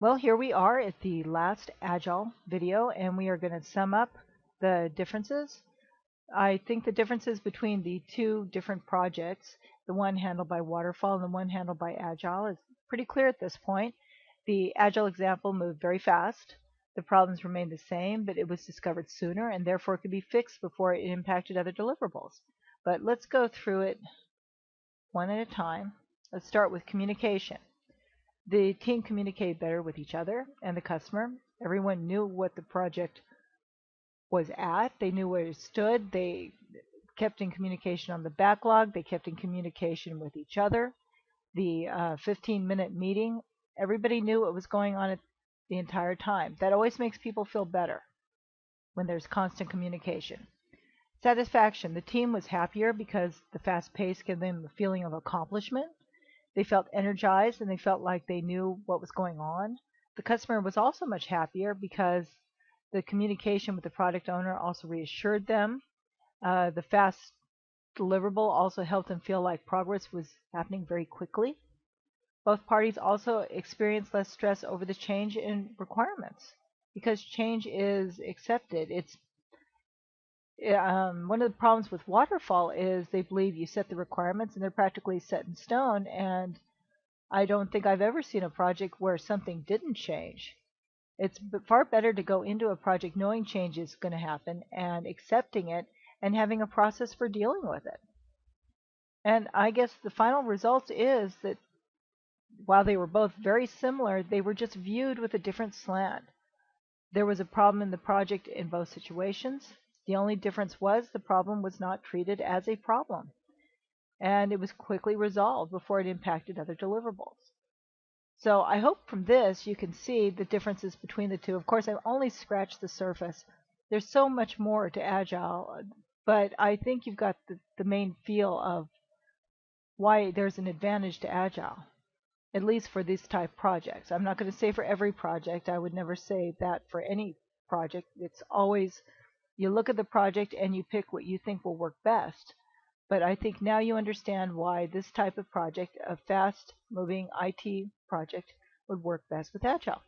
Well, here we are at the last Agile video, and we are going to sum up the differences. I think the differences between the two different projects, the one handled by Waterfall and the one handled by Agile, is pretty clear at this point. The Agile example moved very fast. The problems remained the same, but it was discovered sooner and therefore could be fixed before it impacted other deliverables. But let's go through it one at a time. Let's start with communication. The team communicated better with each other and the customer. Everyone knew what the project was at. They knew where it stood. They kept in communication on the backlog. They kept in communication with each other. The 15-minute meeting, everybody knew what was going on at the entire time. That always makes people feel better when there's constant communication. Satisfaction. The team was happier because the fast pace gave them a feeling of accomplishment. They felt energized and they felt like they knew what was going on. The customer was also much happier because the communication with the product owner also reassured them. The fast deliverable also helped them feel like progress was happening very quickly. Both parties also experienced less stress over the change in requirements because change is accepted. It's one of the problems with Waterfall is they believe you set the requirements and they're practically set in stone, and I don't think I've ever seen a project where something didn't change. It's far better to go into a project knowing change is going to happen and accepting it and having a process for dealing with it. And I guess the final result is that while they were both very similar, they were just viewed with a different slant. There was a problem in the project in both situations. The only difference was the problem was not treated as a problem, and it was quickly resolved before it impacted other deliverables. So I hope from this you can see the differences between the two. Of course, I've only scratched the surface. There's so much more to Agile, but I think you've got the main feel of why there's an advantage to Agile, at least for these type projects. I'm not going to say for every project. I would never say that for any project. It's always you look at the project and you pick what you think will work best. But I think now you understand why this type of project, a fast moving IT project, would work best with Agile.